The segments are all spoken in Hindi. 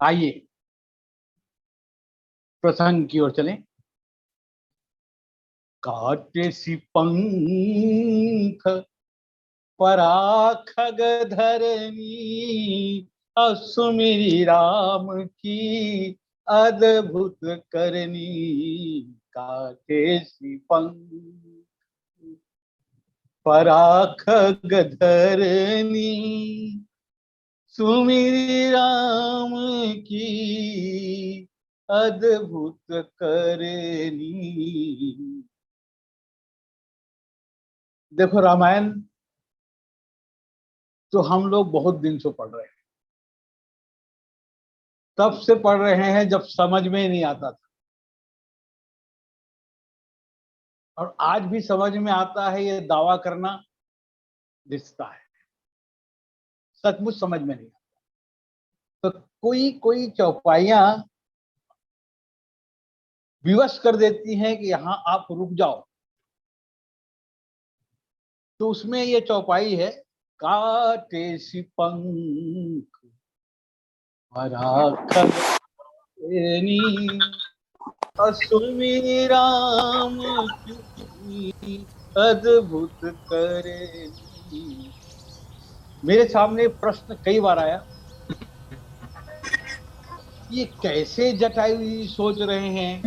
आइए प्रसंग की ओर चलें। काटे सी पंख पराख गधरनी, असुमिरी राम की अद्भुत करनी। काटे सी पंख पराख गधरनी, सुमिरी राम की अद्भुत करनी। देखो, रामायण तो हम लोग बहुत दिन से पढ़ रहे हैं, तब से पढ़ रहे हैं जब समझ में नहीं आता था, और आज भी समझ में आता है, ये दावा करना रिश्ता है। सचमुच समझ में नहीं आता तो कोई कोई चौपाइयां विवश कर देती हैं कि यहां आप रुक जाओ। तो उसमें ये चौपाई है, काटे सी पंख पराख गधरनी, असुमिरी राम की अद्भुत करनी। मेरे सामने प्रश्न कई बार आया, ये कैसे जटायु सोच रहे हैं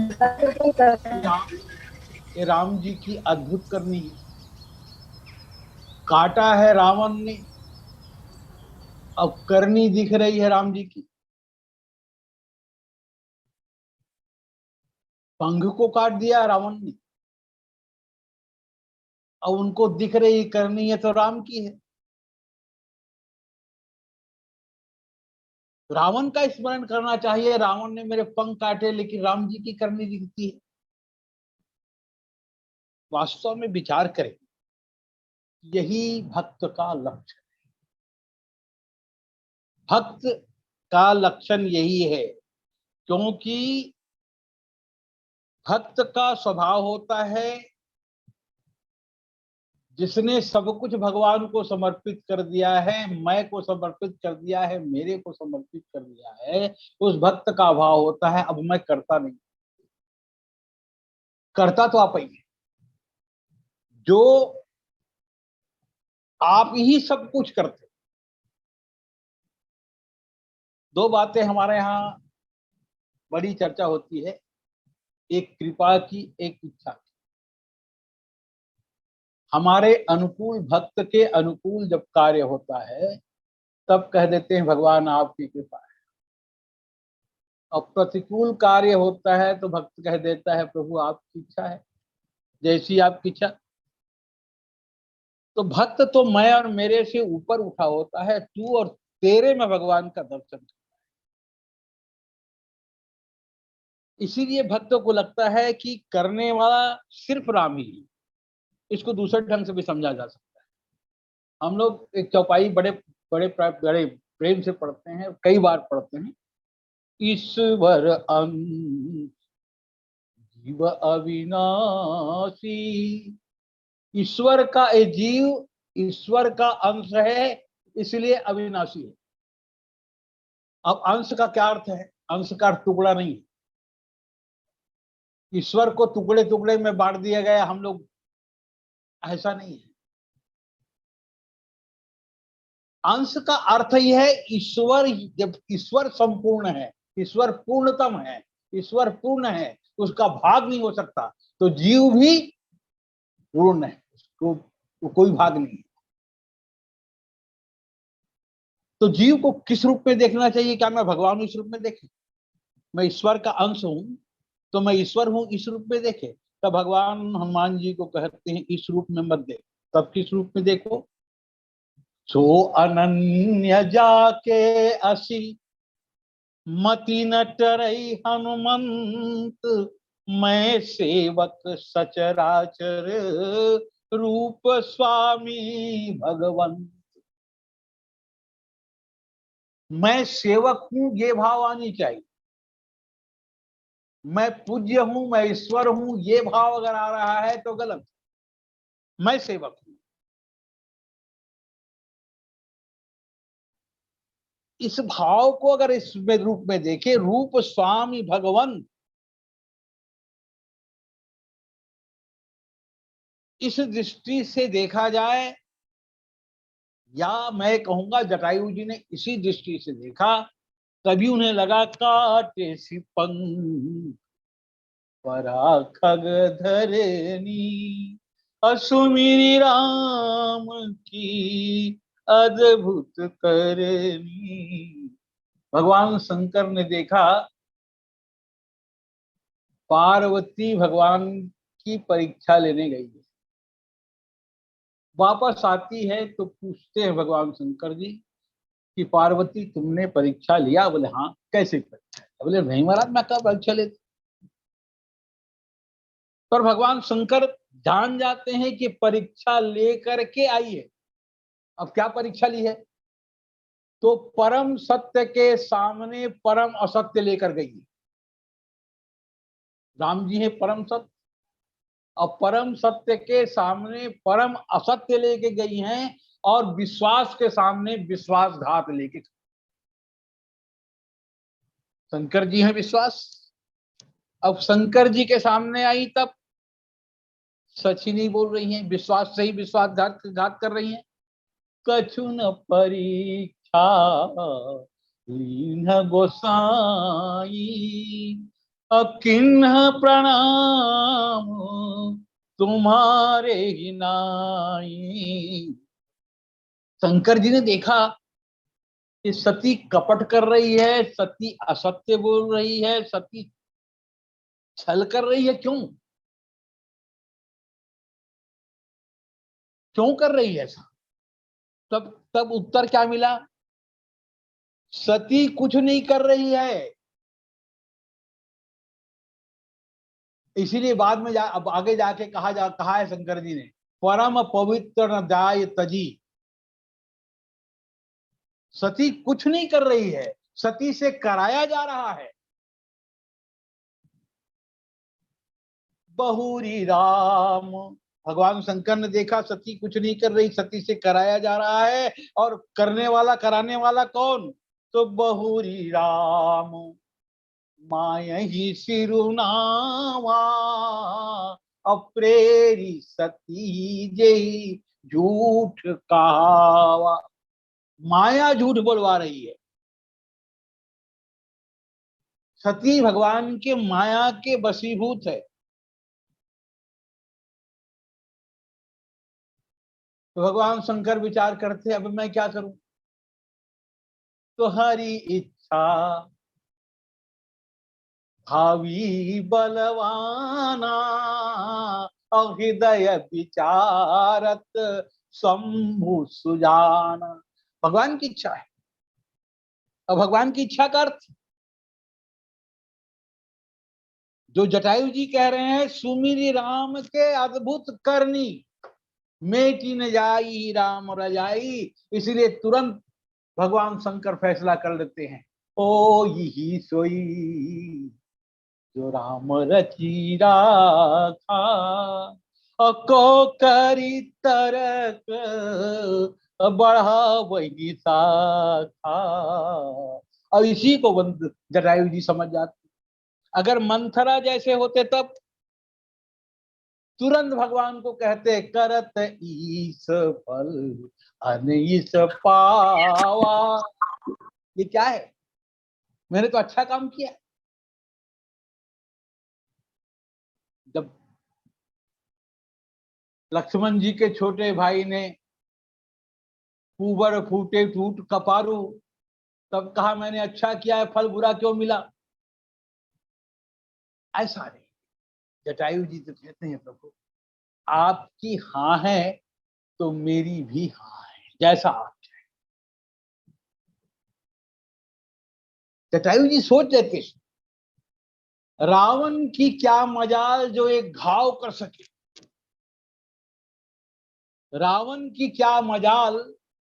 कि राम जी की अद्भुत करनी है। काटा है रावण ने, अब करनी दिख रही है राम जी की। पंख को काट दिया रावण ने, अब उनको दिख रही करनी है तो राम की है। रावण का स्मरण करना चाहिए, रावण ने मेरे पंख काटे लेकिन राम जी की करनी दिखती है। वास्तव में विचार करें, यही भक्त का लक्षण। भक्त का लक्षण यही है, क्योंकि भक्त का स्वभाव होता है, जिसने सब कुछ भगवान को समर्पित कर दिया है, मैं को समर्पित कर दिया है, मेरे को समर्पित कर दिया है, उस भक्त का भाव होता है अब मैं करता नहीं। करता तो आप ही है, जो आप ही सब कुछ करते। दो बातें हमारे यहाँ बड़ी चर्चा होती है, एक कृपा की, एक इच्छा की। हमारे अनुकूल, भक्त के अनुकूल जब कार्य होता है तब कह देते हैं भगवान आपकी कृपा है, और प्रतिकूल कार्य होता है तो भक्त कह देता है प्रभु आपकी इच्छा है, जैसी आपकी इच्छा। तो भक्त तो मैं और मेरे से ऊपर उठा होता है, तू और तेरे में भगवान का दर्शन। इसीलिए भक्तों को लगता है कि करने वाला सिर्फ राम ही है। इसको दूसरे ढंग से भी समझा जा सकता है। हम लोग एक चौपाई बड़े बड़े बड़े प्रेम से पढ़ते हैं, कई बार पढ़ते हैं, ईश्वर अंश जीव अविनाशी। ईश्वर का जीव ईश्वर का अंश है, इसलिए अविनाशी है। अब अंश का क्या अर्थ है? अंश का टुकड़ा नहीं। ईश्वर को टुकड़े टुकड़े में बांट दिया गया हम लोग, ऐसा नहीं है। अंश का अर्थ ही है ईश्वर। जब ईश्वर संपूर्ण है, ईश्वर पूर्णतम है, ईश्वर पूर्ण है, उसका भाग नहीं हो सकता। तो जीव भी पूर्ण है, उसको कोई भाग नहीं। तो जीव को किस रूप में देखना चाहिए? क्या मैं भगवान इस रूप में देखे? मैं ईश्वर का अंश हूं, तो मैं ईश्वर हूं इस रूप में देखे? तब भगवान हनुमान जी को कहते हैं इस रूप में मत देख। तब किस रूप में देखो? सो अनन्य जाके असी मति न टरई हनुमंत, मैं सेवक सचराचर रूप स्वामी भगवंत। मैं सेवक हूं ये भाव आनी चाहिए। मैं पूज्य हूं, मैं ईश्वर हूं ये भाव अगर आ रहा है तो गलत। मैं सेवक हूं, इस भाव को अगर इस रूप में देखे, रूप स्वामी भगवंत, इस दृष्टि से देखा जाए, या मैं कहूंगा जटायु जी ने इसी दृष्टि से देखा, तभी उन्हें लगा काटे सिपंग परा खग धरनी, असुमिरी राम की अद्भुत करनी। भगवान शंकर ने देखा पार्वती भगवान की परीक्षा लेने गई है, वापस आती है तो पूछते हैं भगवान शंकर जी कि पार्वती तुमने परीक्षा लिया? बोले हाँ। कैसे परीक्षा? बोले नहीं महाराज, मैं कब परीक्षा लेती। पर भगवान शंकर जान जाते हैं कि परीक्षा लेकर के आई है। अब क्या परीक्षा ली है? तो परम सत्य के सामने परम असत्य लेकर गई है। राम जी है परम सत्य, और परम सत्य के सामने परम असत्य लेके गई हैं, और विश्वास के सामने विश्वासघात लेके। शंकर जी हैं विश्वास, अब शंकर जी के सामने आई तब सच ही नहीं बोल रही हैं, विश्वास से ही विश्वासघात घात कर रही हैं। कछु न परीक्षा लीन गोसाई, अकिन्ह प्रणाम तुम्हारे ही नाई। शंकर जी ने देखा कि सती कपट कर रही है, सती असत्य बोल रही है, सती छल कर रही है। क्यों क्यों कर रही है ऐसा? तब तब उत्तर क्या मिला? सती कुछ नहीं कर रही है। इसीलिए बाद में अब आगे जाके कहा है शंकर जी ने, परम पवित्र न जाय तजी। सती कुछ नहीं कर रही है, सती से कराया जा रहा है। बहुरी राम, भगवान शंकर ने देखा सती कुछ नहीं कर रही, सती से कराया जा रहा है। और करने वाला कराने वाला कौन? तो बहुरी राम माया ही सिरुनावा, अप्रेरी सती जय झूठ कहावा। माया झूठ बोलवा रही है। सती भगवान के माया के वशीभूत है। तो भगवान शंकर विचार करते अब मैं क्या करूं? तो हरि इच्छा भावी बलवाना, हृदय विचारत शंभु सुजाना। भगवान की इच्छा है। और भगवान की इच्छा का अर्थ जो जटायु जी कह रहे हैं, सुमिरी राम के अद्भुत करनी, मेटी न जाई राम रजाई। इसीलिए तुरंत भगवान शंकर फैसला कर लेते हैं, ओ यही सोई जो राम रची राखा, को करी तरक बढ़ा वही साखा। और इसी को जटायु जी समझ जाते। अगर मंथरा जैसे होते तब तुरंत भगवान को कहते करत ईस फल अनईस पावा। ये क्या है? मैंने तो अच्छा काम किया। जब लक्ष्मण जी के छोटे भाई ने कुबर फूटे टूट कपारू, तब कहा मैंने अच्छा किया है, फल बुरा क्यों मिला? ऐसा नहीं। जटायु जी तो कहते हैं प्रभु आपकी हाँ है तो मेरी भी हाँ है, जैसा आप चाहे। जटायु जी सोच लेते रावण की क्या मजाल जो एक घाव कर सके, रावण की क्या मजाल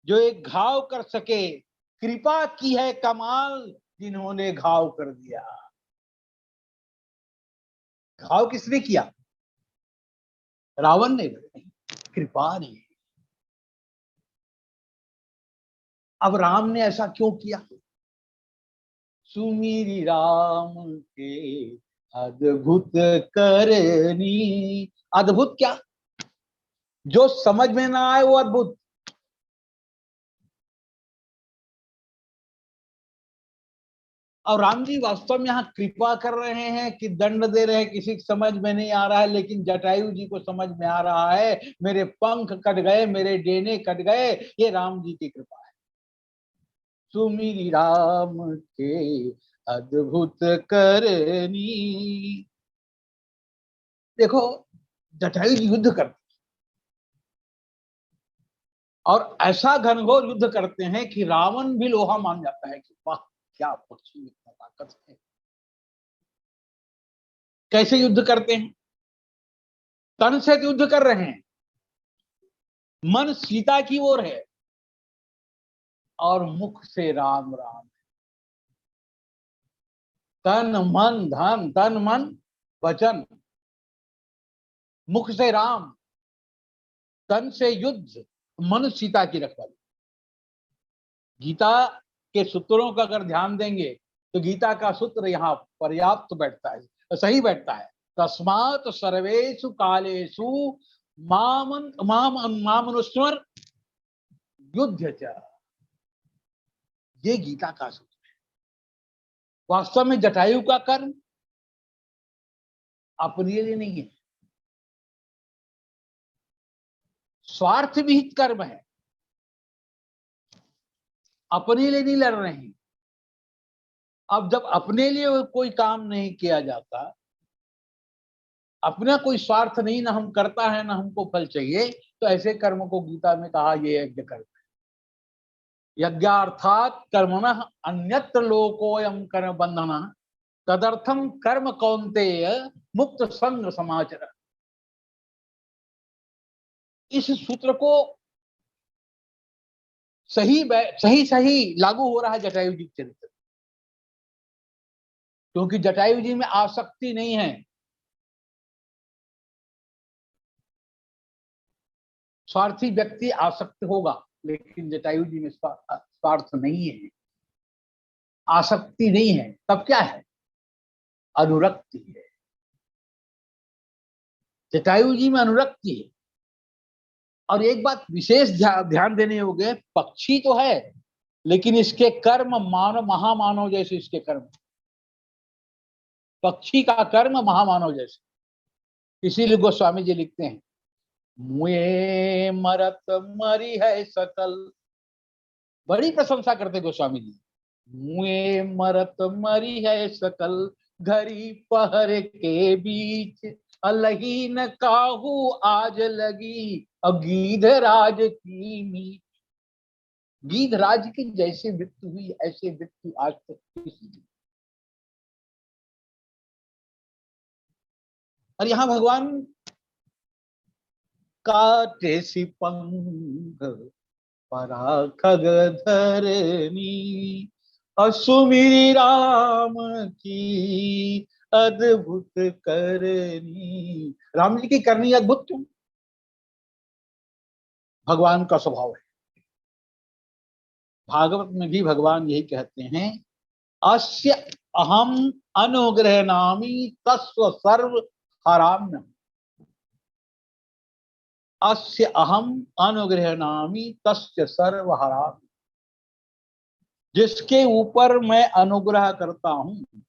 जो एक घाव कर सके, कृपा की है कमाल जिन्होंने घाव कर दिया। घाव किसने किया? रावण ने? कृपा ने। अब राम ने ऐसा क्यों किया? सुमिरी राम के अद्भुत करनी। अद्भुत क्या? जो समझ में ना आए वो अद्भुत। और राम जी वास्तव में यहाँ कृपा कर रहे हैं कि दंड दे रहे हैं? किसी समझ में नहीं आ रहा है, लेकिन जटायु जी को समझ में आ रहा है मेरे पंख कट गए, मेरे डेने कट गए, ये राम जी की कृपा है। सुमिरी राम के अद्भुत करनी। देखो जटायु जी युद्ध करते और ऐसा घनघोर युद्ध करते हैं कि रावण भी लोहा मान जाता है कि वाह क्या पक्षी में इतना ताकत है। कैसे युद्ध करते हैं? तन से युद्ध कर रहे हैं, मन सीता की ओर है और मुख से राम राम। तन मन धन, तन मन वचन, मुख से राम, तन से युद्ध, मन सीता की रखवाली। गीता के सूत्रों का अगर ध्यान देंगे तो गीता का सूत्र यहाँ पर्याप्त बैठता है, सही बैठता है। तस्मात् सर्वेषु कालेषु मामन माम मामनुस्मर युद्ध च। ये गीता का सूत्र है। वास्तव में जटायु का कर्म अपने लिए नहीं है, स्वार्थ विहित कर्म है। अपने लिए नहीं लड़ रहे हैं। अब जब अपने लिए कोई काम नहीं किया जाता, अपना कोई स्वार्थ नहीं, ना हम करता है ना हमको फल चाहिए, तो ऐसे कर्म को गीता में कहा ये यज्ञ कर्म है। यज्ञार्थात कर्मणः अन्यत्र लोकोयम कर्म बंधन तदर्थम कर्म कौन्तेय मुक्त संग समाचर। इस सूत्र को सही सही सही लागू हो रहा है जटायु जी के चरित्र, क्योंकि जटायु जी में आसक्ति नहीं है। स्वार्थी व्यक्ति आसक्त होगा, लेकिन जटायु जी में स्वार्थ नहीं है, आसक्ति नहीं है। तब क्या है? अनुरक्ति है। जटायु जी में अनुरक्ति है। और एक बात विशेष ध्यान देने योग्य, पक्षी तो है लेकिन इसके कर्म मानव महामानव जैसे इसके कर्म। पक्षी का कर्म महामानव जैसे। इसीलिए गोस्वामी जी लिखते हैं मुए मरत मरी है सकल। बड़ी प्रशंसा करते गोस्वामी जी। मुए मरत मरी है सकल घड़ी पहर के बीच अलही न काहू आज लगी और गीध राज की मीच। गीध राज की जैसे मृत्यु हुई ऐसे मृत्यु आज तक किसी की। और यहाँ भगवान काटे सी पंख पराखग धरनी और सुमिरी राम की अद्भुत करनी। राम जी की करनी अद्भुत क्यों? भगवान का स्वभाव है। भागवत में भी भगवान यही कहते हैं अस्य अहम अनुग्रह नामी तस्व सर्व हराम्य। अस्य अहम अनुग्रहणामि तस्य सर्वहरामि। जिसके ऊपर मैं अनुग्रह करता हूं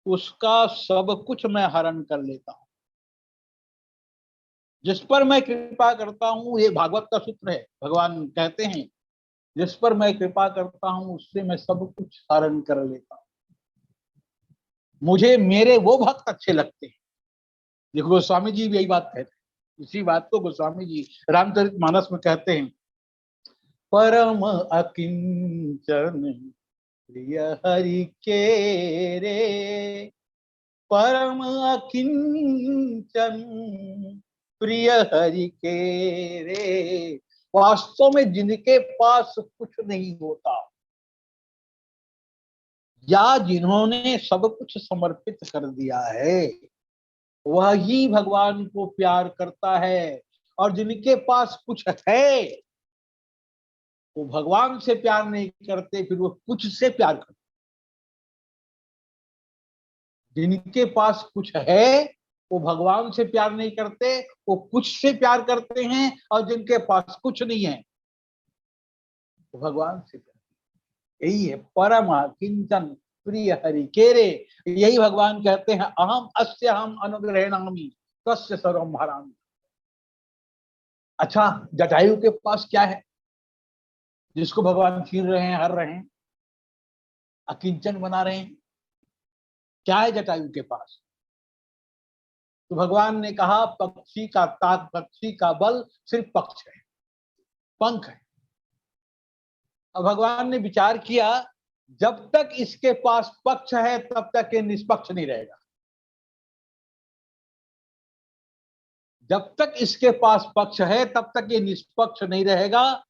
उसका सब कुछ मैं हरण कर लेता हूं। जिस पर मैं कृपा करता हूं, ये भागवत का सूत्र है, भगवान कहते हैं जिस पर मैं कृपा करता हूं उससे मैं सब कुछ हरण कर लेता हूं। मुझे मेरे वो भक्त अच्छे लगते हैं। देखो गोस्वामी जी भी यही बात कहते हैं, इसी बात को गोस्वामी जी रामचरितमानस में कहते हैं, परम अकिंचन प्रिय हरि के रे, परम अकिंचन प्रिय हरि के रे। वास्तव में जिनके पास कुछ नहीं होता या जिन्होंने सब कुछ समर्पित कर दिया है वही भगवान को प्यार करता है, और जिनके पास कुछ है वो भगवान से प्यार नहीं करते, फिर वो कुछ से प्यार करते। जिनके पास कुछ है वो भगवान से प्यार नहीं करते, वो कुछ से प्यार करते हैं, और जिनके पास कुछ नहीं है वो भगवान से प्यार। यही है परम किंचन प्रिय हरि केरे। यही भगवान कहते हैं अहम अस्य हम अनुग्रहणामि तस्य सर्वम हरामि। अच्छा, जटायु के पास क्या है जिसको भगवान छीन रहे हैं, हर रहे हैं, अकिंचन बना रहे हैं? क्या है जटायु के पास? तो भगवान ने कहा पक्षी का ताक, पक्षी का बल सिर्फ पक्ष है, पंख है। अब भगवान ने विचार किया जब तक इसके पास पक्ष है तब तक ये निष्पक्ष नहीं रहेगा। जब तक इसके पास पक्ष है तब तक ये निष्पक्ष नहीं रहेगा,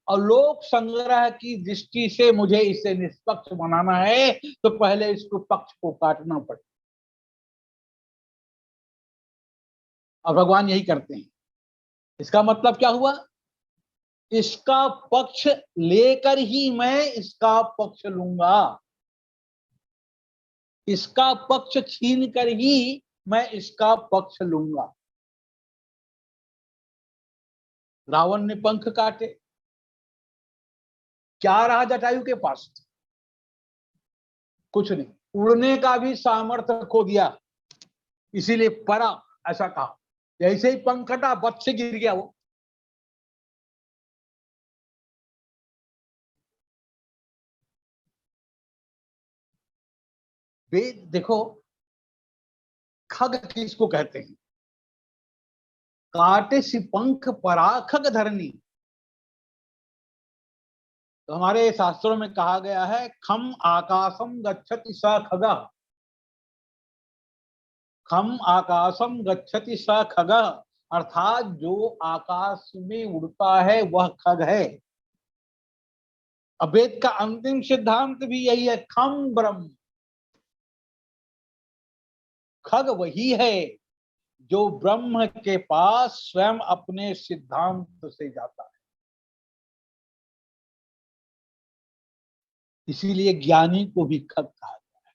और लोक संग्रह की दृष्टि से मुझे इसे निष्पक्ष बनाना है तो पहले इसको पक्ष को काटना पड़े। और भगवान यही करते हैं। इसका मतलब क्या हुआ? इसका पक्ष लेकर ही मैं इसका पक्ष लूंगा, इसका पक्ष छीन कर ही मैं इसका पक्ष लूंगा। रावण ने पंख काटे, क्या रहा जटायु के पास? कुछ नहीं, उड़ने का भी सामर्थ्य खो दिया, इसीलिए परा ऐसा कहा। जैसे ही पंख कटा बच से गिर गया वो। वेद देखो, खग किसको कहते हैं? काटे सी पंख परा खग धरनी। तो हमारे शास्त्रों में कहा गया है खम आकाशम गच्छति स खगः, खम आकाशम गच्छति स खगः, अर्थात जो आकाश में उड़ता है वह खग है। वेद का अंतिम सिद्धांत भी यही है, खम ब्रह्म। खग वही है जो ब्रह्म के पास स्वयं अपने सिद्धांत से जाता है। इसीलिए ज्ञानी को भी खग कहा गया है।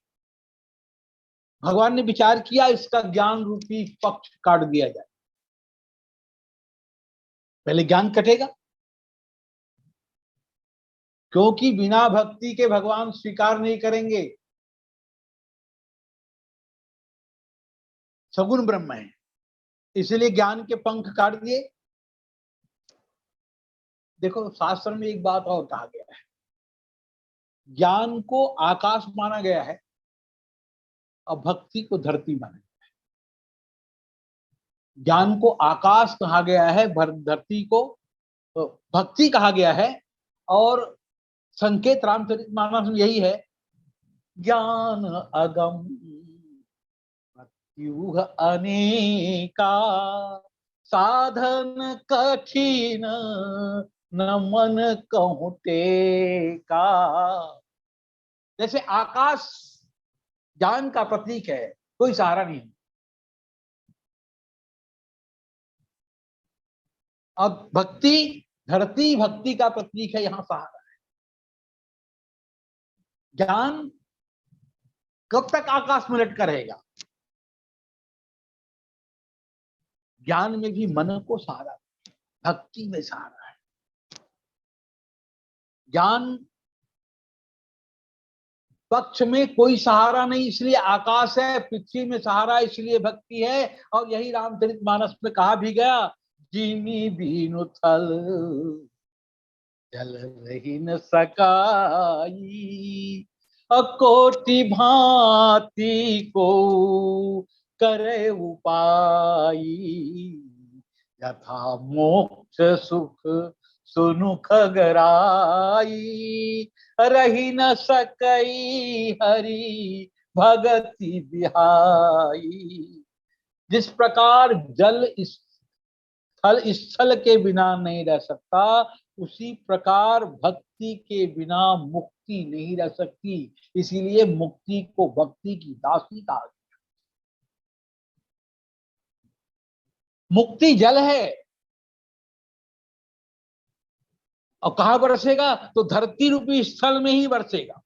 भगवान ने विचार किया इसका ज्ञान रूपी पक्ष काट दिया जाए। पहले ज्ञान कटेगा, क्योंकि बिना भक्ति के भगवान स्वीकार नहीं करेंगे। सगुण ब्रह्म है, इसलिए ज्ञान के पंख काट दिए। देखो शास्त्र में एक बात और कहा गया है, ज्ञान को आकाश माना गया है और भक्ति को धरती माना गया है। ज्ञान को आकाश कहा गया है, धरती को भक्ति कहा गया है। और संकेत रामचरितमानस में यही है, ज्ञान अगम व्यूह अनेका साधन कठिन न मन कहूं टेका। जैसे आकाश ज्ञान का प्रतीक है, कोई सहारा नहीं। अब भक्ति, धरती भक्ति का प्रतीक है, यहां सहारा है। ज्ञान कब तक आकाश में लटका रहेगा? ज्ञान में भी मन को सहारा, भक्ति में सहारा है। ज्ञान पक्ष में कोई सहारा नहीं, इसलिए आकाश है, पृथ्वी में सहारा इसलिए भक्ति है। और यही रामचरितमानस में कहा भी गया, जिमी बीनु थल जल रही न सकाई, अकोटि भांति को करे उपाई, यथा मोक्ष सुख सुनुख गराई, रही न सकई हरि भगति बिहाई। जिस प्रकार जल स्थल के बिना नहीं रह सकता, उसी प्रकार भक्ति के बिना मुक्ति नहीं रह सकती। इसीलिए मुक्ति को भक्ति की दासी कहा गया। मुक्ति जल है, और कहां बरसेगा? तो धरती रूपी स्थल में ही बरसेगा।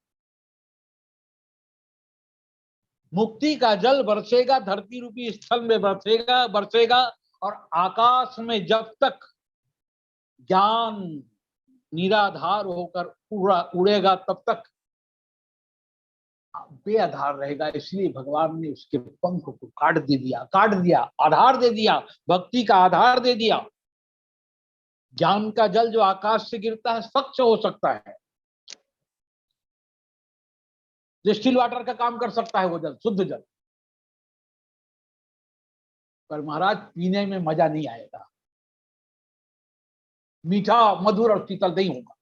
मुक्ति का जल बरसेगा, धरती रूपी स्थल में बरसेगा। और आकाश में जब तक ज्ञान निराधार होकर उड़ेगा तब तक बेआधार रहेगा। इसलिए भगवान ने उसके पंख को काट दिया, आधार दे दिया, भक्ति का आधार दे दिया। ज्ञान का जल जो आकाश से गिरता है स्वच्छ हो सकता है, डिस्टिल वाटर का काम कर सकता है वो जल, शुद्ध जल, पर महाराज पीने में मजा नहीं आएगा, मीठा मधुर और शीतल नहीं होगा।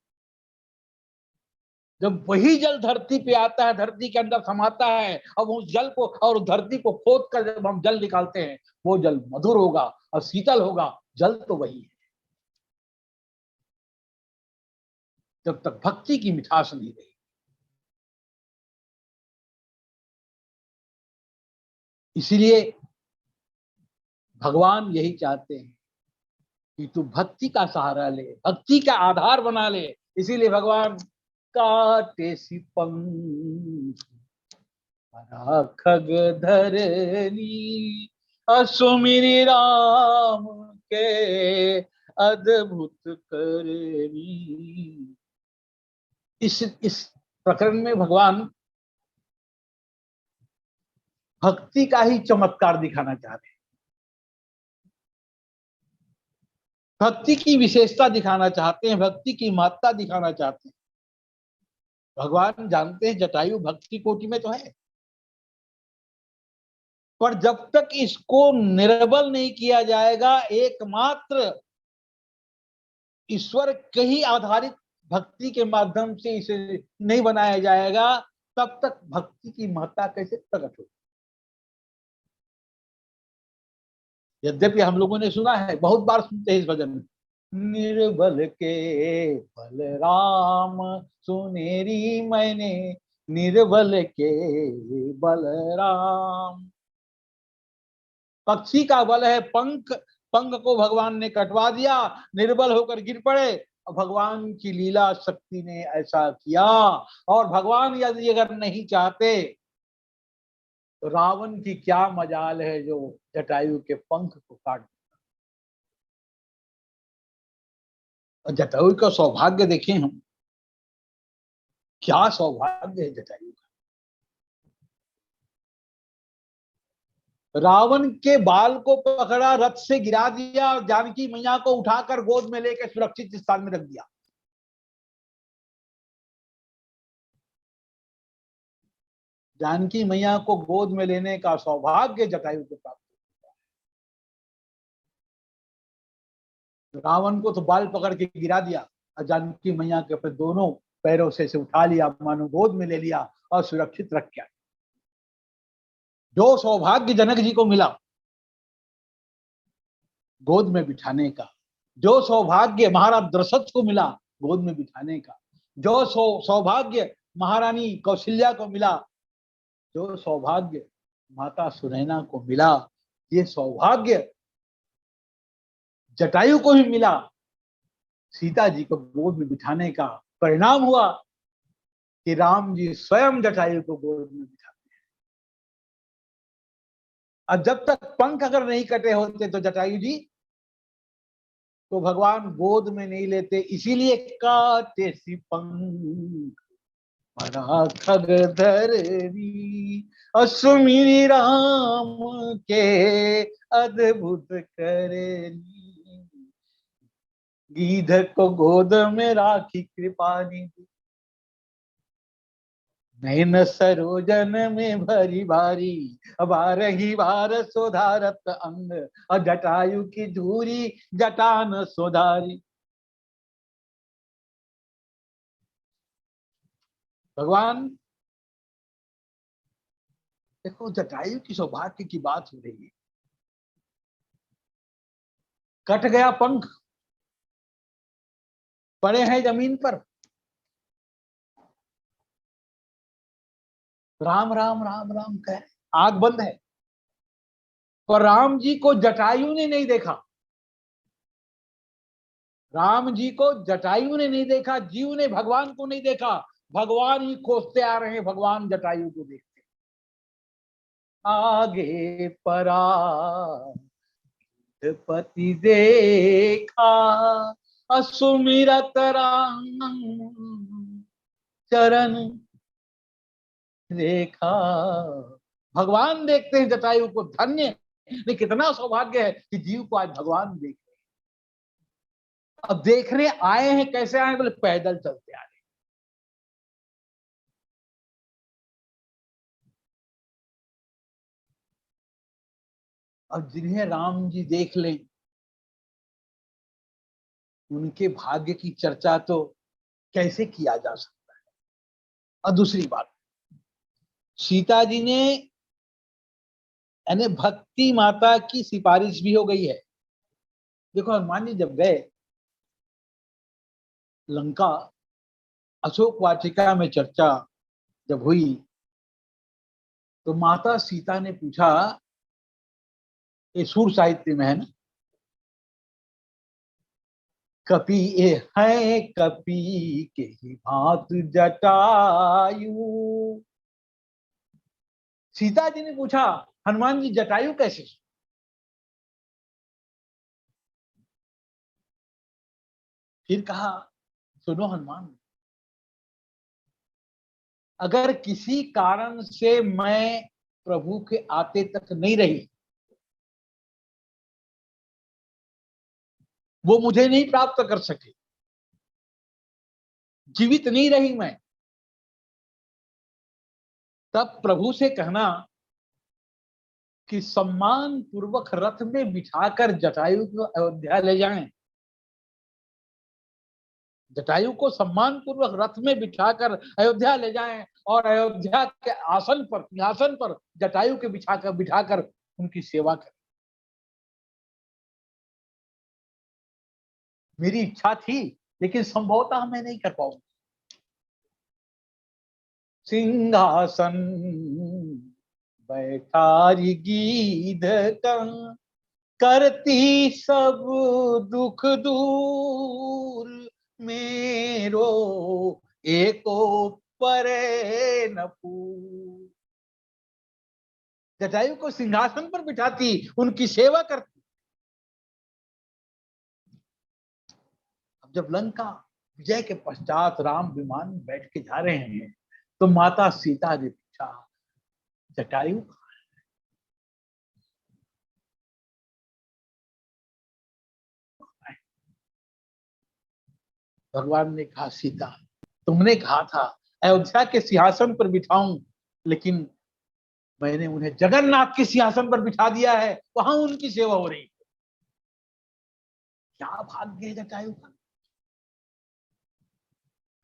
जब वही जल धरती पे आता है, धरती के अंदर समाता है, अब उस जल को और धरती को खोद कर जब हम जल निकालते हैं, वो जल मधुर होगा और शीतल होगा। जल तो वही है। जब तक भक्ति की मिठास नहीं रही, इसीलिए भगवान यही चाहते हैं कि तू भक्ति का सहारा ले, भक्ति का आधार बना ले। इसीलिए भगवान काटे सी पंख खग धरनी, असुमिरी राम के अद्भुत करनी। इस प्रकरण में भगवान भक्ति का ही चमत्कार दिखाना चाहते हैं, भक्ति की विशेषता दिखाना चाहते हैं, भक्ति की महत्ता दिखाना चाहते हैं। भगवान जानते हैं जटायु भक्ति कोटि में तो है, पर जब तक इसको निर्बल नहीं किया जाएगा, एकमात्र ईश्वर के ही आधारित भक्ति के माध्यम से इसे नहीं बनाया जाएगा, तब तक भक्ति की महत्ता कैसे प्रकट होगी। यद्यपि हम लोगों ने सुना है, बहुत बार सुनते हैं इस भजन में, निर्बल के बलराम सुनेरी मैंने, निर्बल के बलराम। पक्षी का बल है पंख, पंख को भगवान ने कटवा दिया, निर्बल होकर गिर पड़े। भगवान की लीला शक्ति ने ऐसा किया। और भगवान यदि अगर नहीं चाहते तो रावण की क्या मजाल है जो जटायु के पंख को काट दिया। जटायु का सौभाग्य देखें हम, क्या सौभाग्य है जटायु का। रावण के बाल को पकड़ा, रथ से गिरा दिया, और जानकी मैया को उठाकर गोद में लेकर सुरक्षित स्थान में रख दिया। जानकी मैया को गोद में लेने का सौभाग्य जटायु को प्राप्त हुआ। रावण को तो बाल पकड़ के गिरा दिया, और जानकी मैया के अपने दोनों पैरों से उठा लिया, मानो गोद में ले लिया और सुरक्षित रख दिया। जो सौभाग्य जनक जी को मिला गोद में बिठाने का, जो सौभाग्य महाराज दशरथ को मिला गोद में बिठाने का, जो सौभाग्य महारानी कौशल्या को मिला, जो सौभाग्य माता सुनैना को मिला, ये सौभाग्य जटायु को भी मिला। सीता जी को गोद में बिठाने का परिणाम हुआ कि राम जी स्वयं जटायु को गोद में बिठाते हैं। और जब तक पंख अगर नहीं कटे होते तो जटायु जी तो भगवान गोद में नहीं लेते, इसीलिए काटे सी पंख बड़ा खगधरनी अश्वमेरी राम के अद्भुत करनी, गीध को गोद में राखी कृपा निधि, नैन सरोजन में भरी भारी, बारही बार सोधारत अंग, और जटायु की धूरी जटान सोधारी। भगवान देखो जटायु की सौभाग्य की बात हो रही है, कट गया पंख, पड़े हैं जमीन पर, राम राम राम राम कह, आग बंद है, पर राम जी को जटायु ने नहीं देखा, राम जी को जटायु ने नहीं देखा, जीव ने भगवान को नहीं देखा, भगवान ही खोजते आ रहे हैं भगवान जटायु को देखते। आगे पति देखा असुमिरत राम चरण रेखा, भगवान देखते हैं जटायु को, धन्य नहीं, कितना सौभाग्य है कि जीव को आज भगवान देख रहे हैं। अब देखने आए हैं, कैसे आए, बोले पैदल चलते आ रहे। अब जिन्हें राम जी देख लें उनके भाग्य की चर्चा तो कैसे किया जा सकता है। और दूसरी बात, सीता जी ने यानी भक्ति माता की सिफारिश भी हो गई है। देखो हनुमान जी जब गए लंका, अशोक वाटिका में चर्चा जब हुई तो माता सीता ने पूछा, ये सूर साहित्य में है ना, कपि ये है कपि के ही भांत जटायु, सीता जी ने पूछा हनुमान जी जटायु कैसे, फिर कहा सुनो हनुमान, अगर किसी कारण से मैं प्रभु के आते तक नहीं रही, वो मुझे नहीं प्राप्त कर सके, जीवित नहीं रही मैं, तब प्रभु से कहना कि सम्मान पूर्वक रथ में बिठाकर जटायु को अयोध्या ले जाएं, जटायु को सम्मान पूर्वक रथ में बिठाकर अयोध्या ले जाएं और अयोध्या के आसन पर, सिंहासन पर जटायु के बिठाकर उनकी सेवा करें। मेरी इच्छा थी लेकिन संभवतः मैं नहीं कर पाऊंगा। सिंहासन बैठारी गीध करती सब दुख दूर, मेरो एको परे न पूर, जटायु को सिंहासन पर बिठाती, उनकी सेवा करती। अब जब लंका विजय के पश्चात राम विमान में बैठ के जा रहे हैं तो माता सीता ने पूछा जटायु, भगवान ने कहा सीता तुमने कहा था अयोध्या के सिंहासन पर बिठाऊं, लेकिन मैंने उन्हें जगन्नाथ के सिंहासन पर बिठा दिया है, वहां उनकी सेवा हो रही है। क्या भाग्य है जटायु का।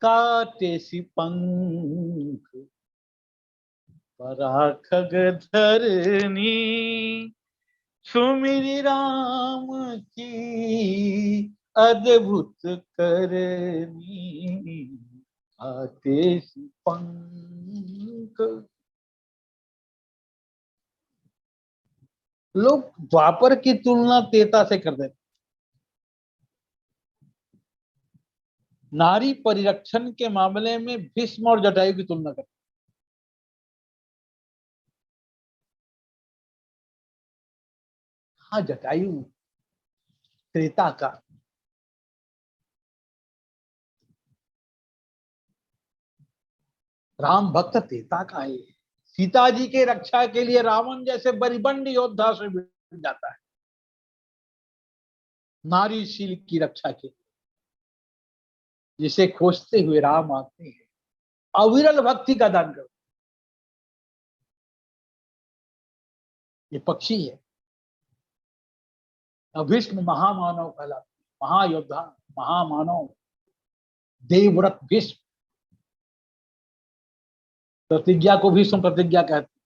काटे सी पंख पराखग धरनी, सुमिरी राम की अद्भुत करनी, काटे सी पंख। लोग द्वापर की तुलना त्रेता से कर देते, नारी परिरक्षण के मामले में भीष्म और जटायु की तुलना करते। हाँ, जटायु त्रेता का राम भक्त त्रेता का है। सीता जी के रक्षा के लिए रावण जैसे बरिबंड योद्धा से भिड़ जाता है, नारीशील की रक्षा के लिए, जिसे खोजते हुए राम आते हैं, अविरल भक्ति का दान कर। ये पक्षी है। भीष्म महामानव कहलाते, महायोद्धा, महामानव, देवव्रत भीष्म। प्रतिज्ञा को भीष्म प्रतिज्ञा कहते।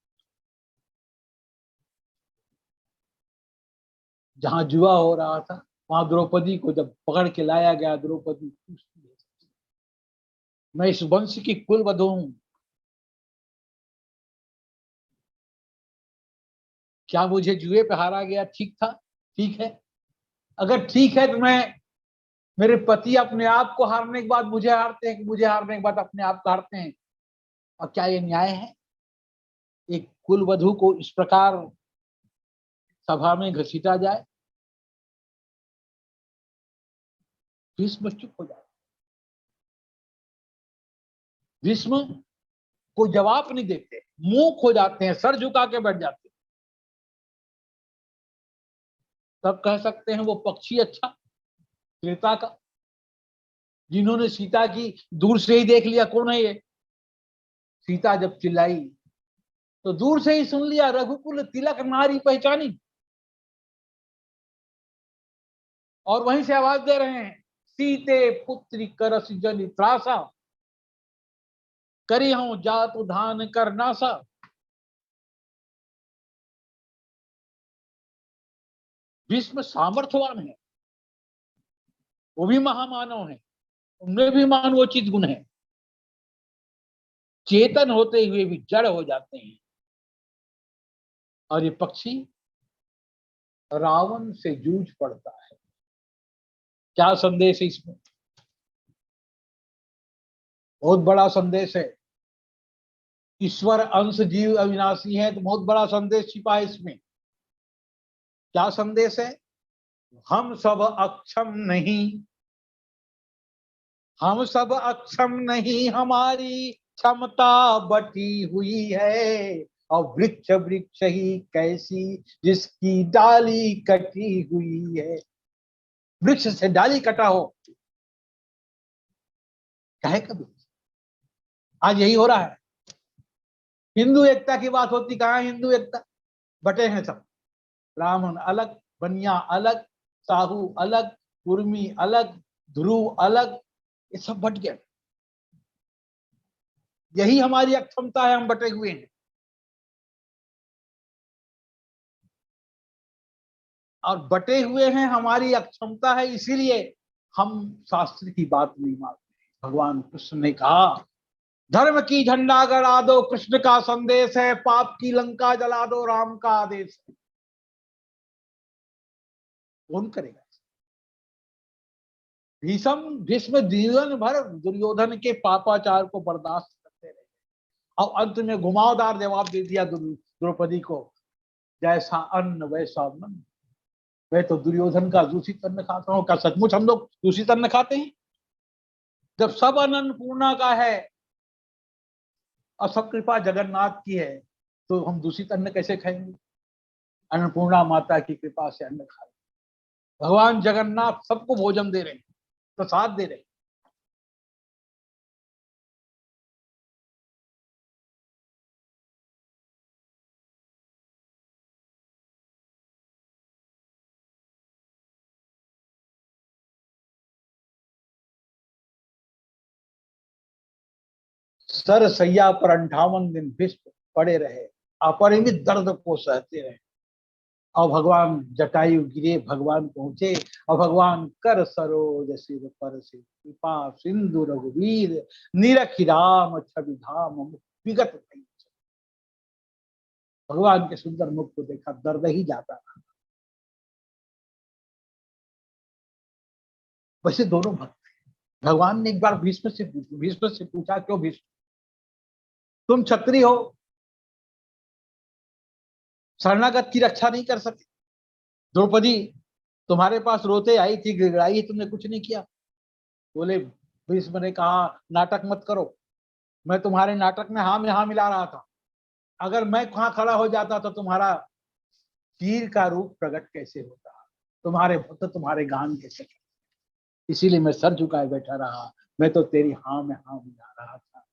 जहां जुआ हो रहा था, वहां द्रौपदी को जब पकड़ के लाया गया, द्रौपदी पूछती है, मैं इस वंश की कुल वधू हूं, क्या मुझे जुए पे हारा गया ठीक था? ठीक है, अगर ठीक है तो मैं, मेरे पति अपने आप को हारने के बाद मुझे हारते हैं कि मुझे हारने के बाद अपने आप को हारते हैं? और क्या ये न्याय है? एक कुल वधू को इस प्रकार सभा में घसीटा जाए? भीष्म चुप हो जाए, भीष्म को जवाब नहीं देते, मुंह खो जाते हैं, सर झुका के बैठ जाते हैं। तब कह सकते हैं वो पक्षी अच्छा, त्रेता का, जिन्होंने सीता की दूर से ही देख लिया कौन है ये। सीता जब चिल्लाई तो दूर से ही सुन लिया, रघुकुल तिलक नारी पहचानी, और वहीं से आवाज दे रहे हैं, सीते पुत्री करस जनि त्रासा, करी हूं जात उधान कर नासा। भीष्म सामर्थ्यवान है, वो भी महामानव है, उनमें भी मानवोचित गुण है, चेतन होते हुए भी जड़ हो जाते हैं। और ये पक्षी रावण से जूझ पड़ता है। क्या संदेश है इसमें? बहुत बड़ा संदेश है। ईश्वर अंश जीव अविनाशी है, तो बहुत बड़ा संदेश छिपा है इसमें। क्या संदेश है? हम सब अक्षम नहीं, हम सब अक्षम नहीं, हमारी क्षमता बटी हुई है। और वृक्ष वृक्ष ही कैसी जिसकी डाली कटी हुई है। वृक्ष से डाली कटा हो, कहे कभी? आज यही हो रहा है। हिंदू एकता की बात होती, कहाँ हिंदू एकता? बटे हैं सब, ब्राह्मण अलग, बनिया अलग, साहू अलग, कुर्मी अलग, ध्रुव अलग, ये सब बट गए। यही हमारी अक्षमता है, हम बटे हुए हैं। और बटे हुए हैं, हमारी अक्षमता है, इसीलिए हम शास्त्र की बात नहीं मानते। भगवान कृष्ण ने कहा, धर्म की झंडा गड़ा दो, कृष्ण का संदेश है, पाप की लंका जला दो, राम का आदेश है। कौन करेगा? भीष्म जीवन भर दुर्योधन के पापाचार को बर्दाश्त करते रहे, और अंत में घुमावदार जवाब दे दिया द्रौपदी को, जैसा अन्न वैसा मन। मैं तो दुर्योधन का दूषित अन्न खाता हूँ। क्या सचमुच हम लोग दूषित अन्न खाते हैं? जब सब अन्न अन्नपूर्णा का है और सब कृपा जगन्नाथ की है, तो हम दूषित अन्न कैसे खाएंगे? अन्नपूर्णा माता की कृपा से अन्न खाए। भगवान जगन्नाथ सबको भोजन दे रहे हैं, प्रसाद दे रहे हैं। सर सैया पर 58 दिन भीष्म पड़े रहे, अपरिमित दर्द को सहते रहे। और भगवान जटायु गिरे, भगवान पहुंचे, और भगवान कर सरोज सिर पर से कृपा सिंधु रघुवीर, निरखि राम छवि धाम विगत भई। भगवान के सुंदर मुख को देखा, दर्द ही जाता रहा। वैसे दोनों भक्त। भगवान ने एक बार भीष्म से पूछा, क्यों भीष्म, तुम क्षत्रिय हो, शरणागत की रक्षा नहीं कर सकते? द्रौपदी तुम्हारे पास रोते आई थी, गिड़गिड़ाई, तुमने कुछ नहीं किया। बोले भीष्म ने कहा नाटक मत करो, मैं तुम्हारे नाटक में हाँ मिला रहा था। अगर मैं वहां खड़ा हो जाता तो तुम्हारा वीर का रूप प्रकट कैसे होता, तुम्हारे भक्त तुम्हारे गान कैसे करते? इसीलिए मैं सर झुकाए बैठा रहा, मैं तो तेरी हाँ में हाँ मिला रहा था।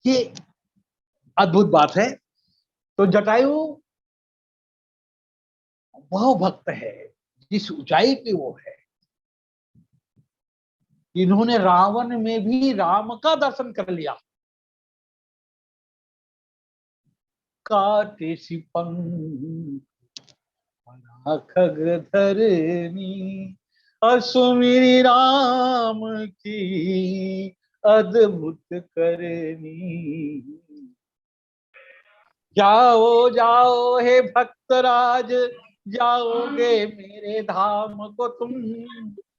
ये अद्भुत बात है। तो जटायु वह भक्त है जिस ऊंचाई पे वो है, इन्होंने रावण में भी राम का दर्शन कर लिया। काटे सिपंग खग धरनी, असुमिरी राम की अद्भुत करनी। जाओ जाओ हे भक्तराज, जाओगे मेरे धाम को तुम,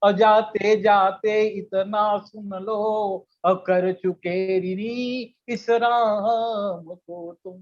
और जाते जाते इतना सुन लो, और कर चुके ऋणी इस राम को तुम।